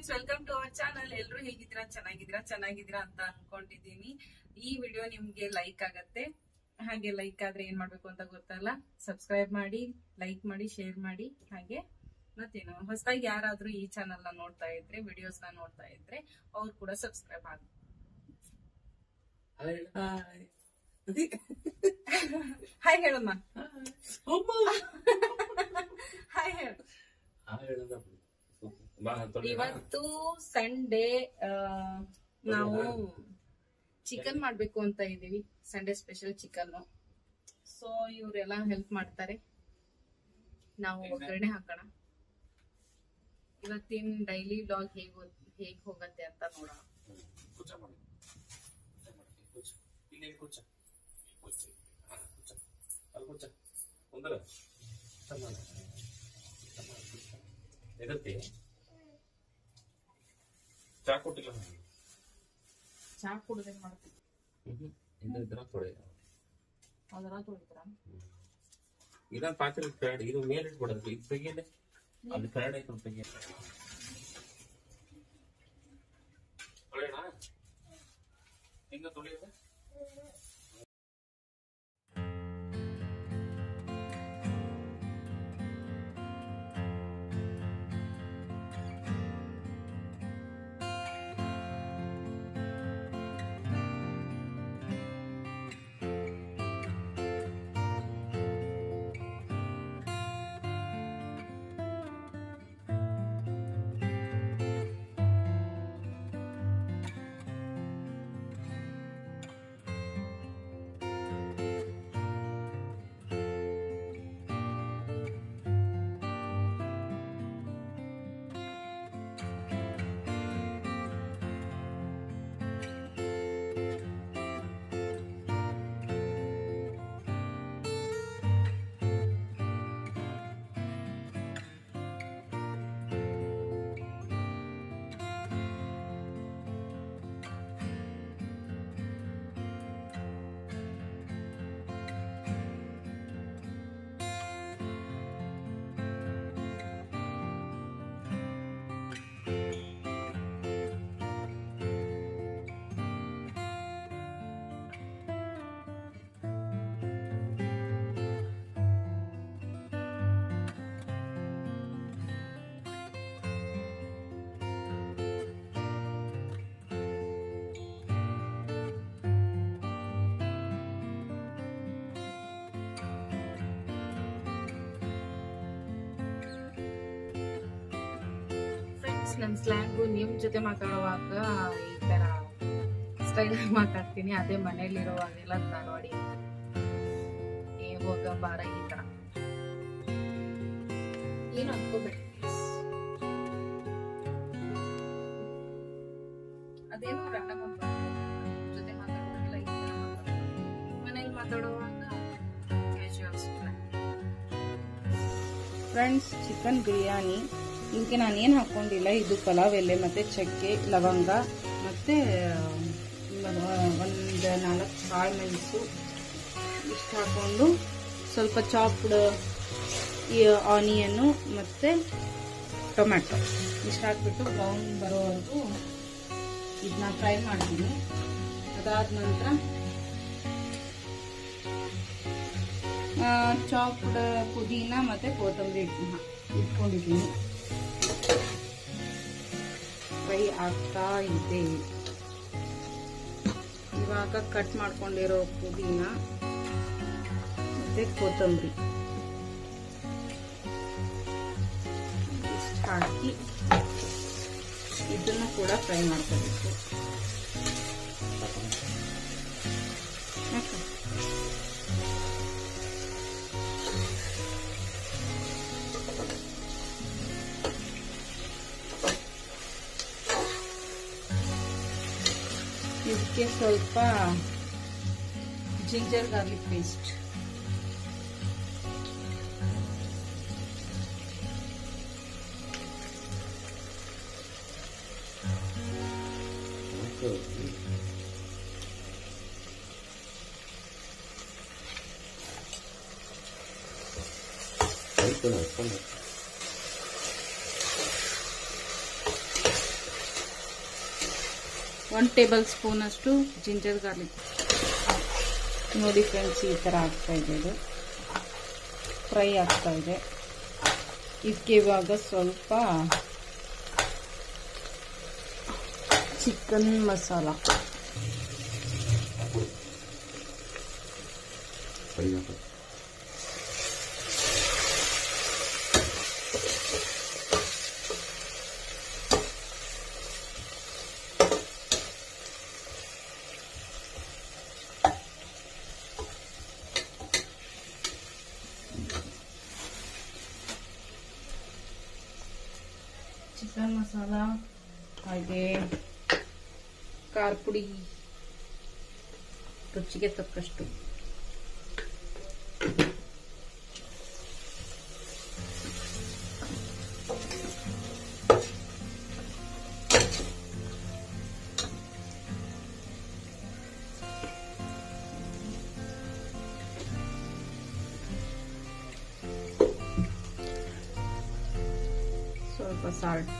Friends, welcome to our channel. ಎಲ್ಲರೂ ಹೇಗಿದ್ದೀರಾ? ಚೆನ್ನಾಗಿದ್ದೀರಾ ಅಂತ ಅನ್ಕೊಂಡಿದೀನಿ. ಈ ವಿಡಿಯೋ ನಿಮ್ಗೆ ಲೈಕ್ ಆಗತ್ತೆ. ಹಾಗೆ ಲೈಕ್ ಆದ್ರೆ ಏನ್ ಮಾಡ್ಬೇಕು ಅಂತ ಗೊತ್ತಲ್ಲ, ಸಬ್ಸ್ಕ್ರೈಬ್ ಮಾಡಿ, ಲೈಕ್ ಮಾಡಿ, ಶೇರ್ ಮಾಡಿ. ಹಾಗೆ ಮತ್ತೇನು ಹೊಸದಾಗಿ ಯಾರಾದ್ರೂ ಈ ಚಾನಲ್ ನ ನೋಡ್ತಾ ಇದ್ರೆ, ವಿಡಿಯೋಸ್ ನ ನೋಡ್ತಾ ಇದ್ರೆ ಅವ್ರು ಕೂಡ ಸಬ್ಸ್ಕ್ರೈಬ್ ಆಗಿ. ಹಾಯ್ ಹೇಳಮ್ಮ. ಹಾಯ್ ಹೇಳು. ಇವತ್ತು ಸಂಡೇ, ನಾವು ಚಿಕನ್ ಮಾಡ್ಬೇಕು ಅಂತ ಇದೀವಿ. Sunday special chicken. ಸೊ ಇವರೆಲ್ಲ ಹೆಲ್ಪ್ ಮಾಡ್ತಾರೆ, ನಾವು ಒಗ್ಗರಣೆ ಹಾಕೋಣ. ಇವತ್ತಿನ ಡೈಲಿ ವ್ಲಾಗ್ ಹೇಗ್ ಹೋಗತ್ತೆ ಅಂತ ನೋಡೋಣ. ಚಾ ಕೊಟ್ಟಿಲ್ಲ. ಚಾ ಕುಡ್ದೆ ಮಾಡ್ತೀವಿ. ಇದೊಂದು ಪಾತ್ರೆ ಕರಡ್, ಇದು ಮೇಲೆ ಇಟ್ಬಿಡೋದು. ಇದು ತೆಗಿಯಲ್ಲ, ಅದು ಕರಡ್ ಆಯ್ತು. ತೆಗಿಯ ತೊಳೆಯೋಣ. ಹಿಂಗ ತೊಳೆಯೋದ. ನನ್ ಸ್ಲ್ಯಾಂಗು ನಿಮ್ ಜೊತೆ ಮಾತಾಡುವಾಗ ಈ ತರ ಸ್ಟೈಲ್ ಮಾತಾಡ್ತೀನಿ. ಅದೇ ಮನೇಲಿ ಇರುವಾಗೆಲ್ಲ ಧಾರವಾಡಿ ಹೋಗ ಬಾರ ಈ ತರ ಏನು ಅನ್ಕೋಬೇಡಿ. ಅದೇನು ರಂಡ ಜೊತೆ ಮಾತಾಡೋದಿಲ್ಲ, ಈ ತರ ಮನೇಲಿ ಮಾತಾಡುವಾಗ ಕ್ಯಾಶುವಲ್ಸ್. ಫ್ರೆಂಡ್ಸ್, ಚಿಕನ್ ಬಿರಿಯಾನಿ ಇದಕ್ಕೆ ನಾನು ಏನು ಹಾಕೊಂಡಿಲ್ಲ. ಇದು ಪಲಾವ್ ಎಲೆ ಮತ್ತೆ ಚಕ್ಕೆ, ಲವಂಗ ಮತ್ತೆ ಒಂದು 4 ಕಾಳು ಮೆಣಸು ಇಷ್ಟು ಹಾಕೊಂಡು, ಸ್ವಲ್ಪ ಚಾಪ್ಡ್ ಆನಿಯನ್ನು ಮತ್ತೆ ಟೊಮ್ಯಾಟೊ ಇಷ್ಟು ಹಾಕ್ಬಿಟ್ಟು ಬ್ರೌನ್ ಬರೋವರೆಗೂ ಇದನ್ನ ಫ್ರೈ ಮಾಡ್ತೀನಿ. ಅದಾದ ನಂತರ ಚಾಪ್ಡ್ ಪುದೀನ ಮತ್ತೆ ಕೊತ್ತಂಬರಿ ಇಟ್ಕೊಂಡಿದ್ದೀನಿ. ಫ್ರೈ ಆಗ್ತಾ ಇದೆ. ಇವಾಗ ಕಟ್ ಮಾಡ್ಕೊಂಡಿರೋ ಪುದೀನ ಮತ್ತೆ ಕೊತ್ತಂಬರಿ ಇಷ್ಟು ಹಾಕಿ ಇದನ್ನು ಕೂಡ ಫ್ರೈ ಮಾಡ್ಕೋಬೇಕು. ಇದಕ್ಕೆ ಸ್ವಲ್ಪ ginger garlic paste, 1 table spoon ಅಷ್ಟು ಜಿಂಜರ್ ಗಾರ್ಲಿಕ್. ನೋಡಿ ಫ್ರೆಂಡ್ಸ್, ಈ ಥರ ಆಗ್ತಾಯಿದೆ. ಇದು ಫ್ರೈ ಆಗ್ತಾಯಿದೆ. ಇದಕ್ಕೆ ಇವಾಗ ಸ್ವಲ್ಪ ಚಿಕನ್ ಮಸಾಲ, ಚಿಕನ್ ಮಸಾಲ, ಹಾಗೆ ಖಾರ ಪುಡಿ ರುಚಿಗೆ ತಕ್ಕಷ್ಟು, ಸ್ವಲ್ಪ ಸಾಲ್ಟ್,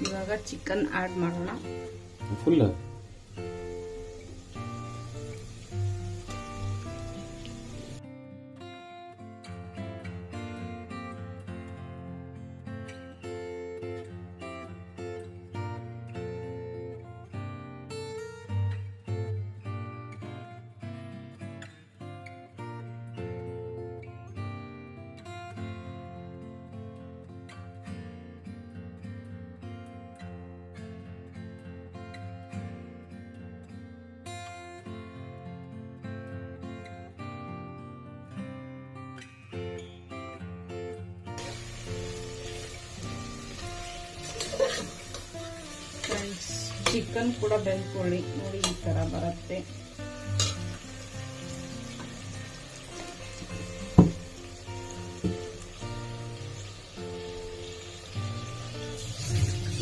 ಇವಾಗ ಚಿಕನ್ ಆಡ್ ಮಾಡೋಣ. ಫುಲ್ ಚಿಕನ್ ಕೂಡ ಬೆಂದ್ಕೊಳ್ಳಿ. ನೋಡಿ ಈ ತರ ಬರುತ್ತೆ.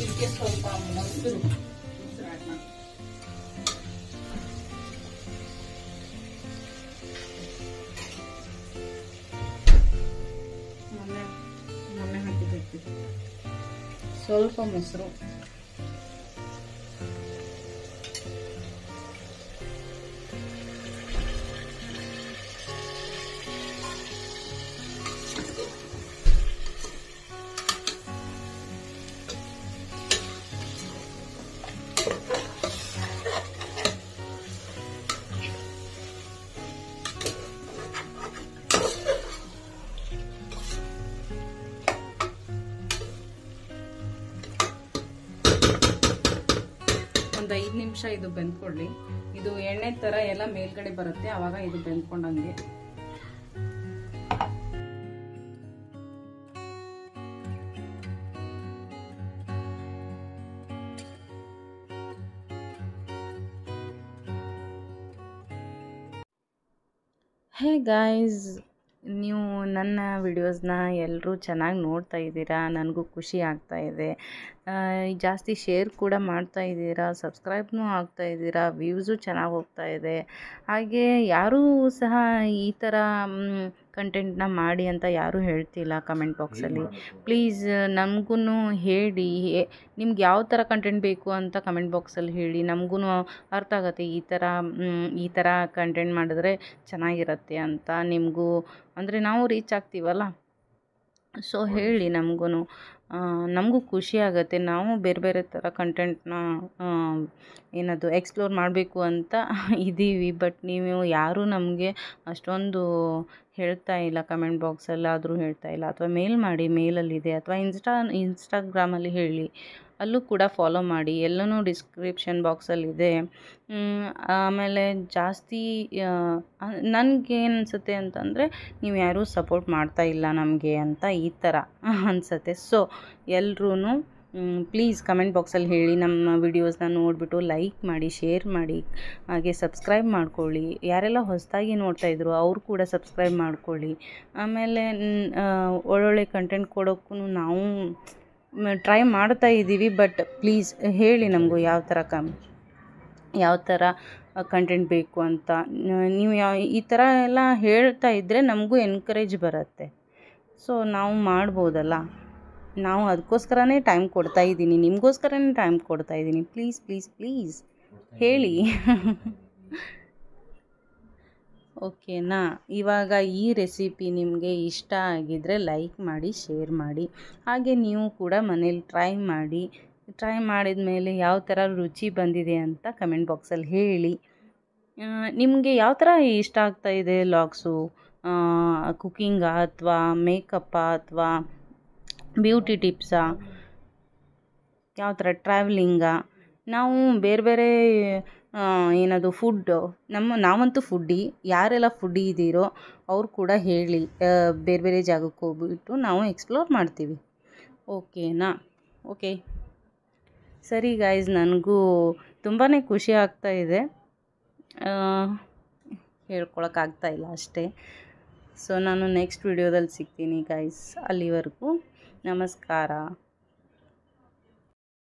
ಇದಕ್ಕೆ ಸ್ವಲ್ಪ ಮೊಸರು ಮೊನ್ನೆ ಹಾಕಿಬೇಕು. ಸ್ವಲ್ಪ ಮೊಸರು, ಒಂದು 5 ನಿಮಿಷ ಇದು ಬೆಂದ್ಕೊಳ್ಳಿ. ಇದು ಎಣ್ಣೆ ತರ ಎಲ್ಲ ಮೇಲ್ಗಡೆ ಬರುತ್ತೆ, ಆವಾಗ ಇದು ಬೆಂದ್ಕೊಂಡಂಗೆ. ಹೇ ಗಾಯ್ಸ್, ನೀವು ನನ್ನ ವಿಡಿಯೋಸ್ನ ಎಲ್ಲರೂ ಚೆನ್ನಾಗಿ ನೋಡ್ತಾ ಇದ್ದೀರಾ, ನನಗೂ ಖುಷಿ ಆಗ್ತಾ ಇದೆ. ಜಾಸ್ತಿ ಶೇರ್ ಕೂಡ ಮಾಡ್ತಾ ಇದ್ದೀರಾ, ಸಬ್ಸ್ಕ್ರೈಬ್ನೂ ಆಗ್ತಾ ಇದ್ದೀರಾ, ವ್ಯೂಸು ಚೆನ್ನಾಗಿ ಹೋಗ್ತಾ ಇದೆ. ಹಾಗೆ ಯಾರೂ ಸಹ ಈ ಥರ ಕಂಟೆಂಟ್ನ ಮಾಡಿ ಅಂತ ಯಾರೂ ಹೇಳ್ತಿಲ್ಲ ಕಮೆಂಟ್ ಬಾಕ್ಸಲ್ಲಿ. ಪ್ಲೀಸ್ ನಮಗೂ ಹೇಳಿ, ನಿಮ್ಗೆ ಯಾವ ಥರ ಕಂಟೆಂಟ್ ಬೇಕು ಅಂತ ಕಮೆಂಟ್ ಬಾಕ್ಸಲ್ಲಿ ಹೇಳಿ. ನಮಗೂ ಅರ್ಥ ಆಗುತ್ತೆ ಈ ಥರ ಕಂಟೆಂಟ್ ಮಾಡಿದ್ರೆ ಚೆನ್ನಾಗಿರುತ್ತೆ ಅಂತ. ನಿಮಗೂ ಅಂದರೆ ನಾವು ರೀಚ್ ಆಗ್ತೀವಲ್ಲ, ಸೊ ಹೇಳಿ ನಮಗೂ ಖುಷಿ ಆಗುತ್ತೆ. ನಾವು ಬೇರೆ ಬೇರೆ ಥರ ಕಂಟೆಂಟ್ನ ಏನದು ಎಕ್ಸ್ಪ್ಲೋರ್ ಮಾಡಬೇಕು ಅಂತ ಇದ್ದೀವಿ. ಬಟ್ ನೀವು ಯಾರೂ ನಮಗೆ ಅಷ್ಟೊಂದು ಹೇಳ್ತಾ ಇಲ್ಲ, ಕಮೆಂಟ್ ಬಾಕ್ಸಲ್ಲಾದರೂ ಹೇಳ್ತಾ ಇಲ್ಲ. ಅಥವಾ ಮೇಲ್ ಮಾಡಿ, ಮೇಲಲ್ಲಿದೆ. ಅಥವಾ ಇನ್ಸ್ಟಾಗ್ರಾಮಲ್ಲಿ ಹೇಳಿ, ಅಲ್ಲೂ ಕೂಡ ಫಾಲೋ ಮಾಡಿ. ಎಲ್ಲನೂ ಡಿಸ್ಕ್ರಿಪ್ಷನ್ ಬಾಕ್ಸಲ್ಲಿದೆ. ಆಮೇಲೆ ಜಾಸ್ತಿ ನನಗೇನು ಅನಿಸುತ್ತೆ ಅಂತಂದರೆ, ನೀವು ಯಾರೂ ಸಪೋರ್ಟ್ ಮಾಡ್ತಾ ಇಲ್ಲ ನಮಗೆ ಅಂತ ಈ ಥರ ಅನಿಸುತ್ತೆ. ಸೊ ಎಲ್ಲರೂ ಪ್ಲೀಸ್ ಕಮೆಂಟ್ ಬಾಕ್ಸಲ್ಲಿ ಹೇಳಿ. ನಮ್ಮ ವಿಡಿಯೋಸ್ನ ನೋಡಿಬಿಟ್ಟು ಲೈಕ್ ಮಾಡಿ, ಶೇರ್ ಮಾಡಿ, ಹಾಗೆ ಸಬ್ಸ್ಕ್ರೈಬ್ ಮಾಡ್ಕೊಳ್ಳಿ. ಯಾರೆಲ್ಲ ಹೊಸದಾಗಿ ನೋಡ್ತಾಯಿದ್ರು ಅವರು ಕೂಡ ಸಬ್ಸ್ಕ್ರೈಬ್ ಮಾಡ್ಕೊಳ್ಳಿ. ಆಮೇಲೆ ಒಳ್ಳೊಳ್ಳೆ ಕಂಟೆಂಟ್ ಕೊಡೋಕ್ಕೂ ನಾವು ಟ್ರೈ ಮಾಡ್ತಾ ಇದ್ದೀವಿ. ಬಟ್ ಪ್ಲೀಸ್ ಹೇಳಿ ನಮಗೂ ಯಾವ ಥರ ಯಾವ ಥರ ಕಂಟೆಂಟ್ ಬೇಕು ಅಂತ ನೀವು ಈ ಥರ ಎಲ್ಲ ಹೇಳ್ತಾ ಇದ್ದರೆ ನಮಗೂ ಎನ್ಕರೇಜ್ ಬರುತ್ತೆ. ಸೊ ನಾವು ಮಾಡ್ಬೋದಲ್ಲ. ನಾವು ಅದಕ್ಕೋಸ್ಕರನೇ ಟೈಮ್ ಕೊಡ್ತಾಯಿದ್ದೀನಿ, ನಿಮಗೋಸ್ಕರನೇ ಟೈಮ್ ಕೊಡ್ತಾಯಿದ್ದೀನಿ. ಪ್ಲೀಸ್ ಪ್ಲೀಸ್ ಪ್ಲೀಸ್ ಹೇಳಿ. ಓಕೆನಾ? ಇವಾಗ ಈ ರೆಸಿಪಿ ನಿಮಗೆ ಇಷ್ಟ ಆಗಿದ್ದರೆ ಲೈಕ್ ಮಾಡಿ, ಶೇರ್ ಮಾಡಿ. ಹಾಗೆ ನೀವು ಕೂಡ ಮನೇಲಿ ಟ್ರೈ ಮಾಡಿ. ಟ್ರೈ ಮಾಡಿದ ಮೇಲೆ ಯಾವ ಥರ ರುಚಿ ಬಂದಿದೆ ಅಂತ ಕಮೆಂಟ್ ಬಾಕ್ಸಲ್ಲಿ ಹೇಳಿ. ನಿಮಗೆ ಯಾವ ಥರ ಇಷ್ಟ ಆಗ್ತಾಯಿದೆ ವ್ಲಾಗ್ಸು? ಕುಕ್ಕಿಂಗಾ ಅಥವಾ ಮೇಕಪ್ಪಾ ಅಥವಾ ಬ್ಯೂಟಿ ಟಿಪ್ಸಾ, ಯಾವ ಥರ ಟ್ರಾವೆಲಿಂಗಾ? ನಾವು ಬೇರೆ ಬೇರೆ ಏನದು ಫುಡ್ಡು, ನಾವಂತೂ ಫುಡ್ಡಿ. ಯಾರೆಲ್ಲ ಫುಡ್ಡಿ ಇದ್ದೀರೋ ಅವ್ರು ಕೂಡ ಹೇಳಿ. ಬೇರೆ ಬೇರೆ ಜಾಗಕ್ಕೆ ಹೋಗ್ಬಿಟ್ಟು ನಾವು ಎಕ್ಸ್ಪ್ಲೋರ್ ಮಾಡ್ತೀವಿ. ಓಕೆನಾ? ಓಕೆ ಸರಿ ಗೈಸ್, ನನಗೂ ತುಂಬಾ ಖುಷಿ ಆಗ್ತಾಯಿದೆ. ಹೇಳ್ಕೊಳಕ್ಕಾಗ್ತಾಯಿಲ್ಲ ಅಷ್ಟೇ. ಸೊ ನಾನು ನೆಕ್ಸ್ಟ್ ವಿಡಿಯೋದಲ್ಲಿ ಸಿಗ್ತೀನಿ ಗೈಸ್. ಅಲ್ಲಿವರೆಗೂ ನಮಸ್ಕಾರ.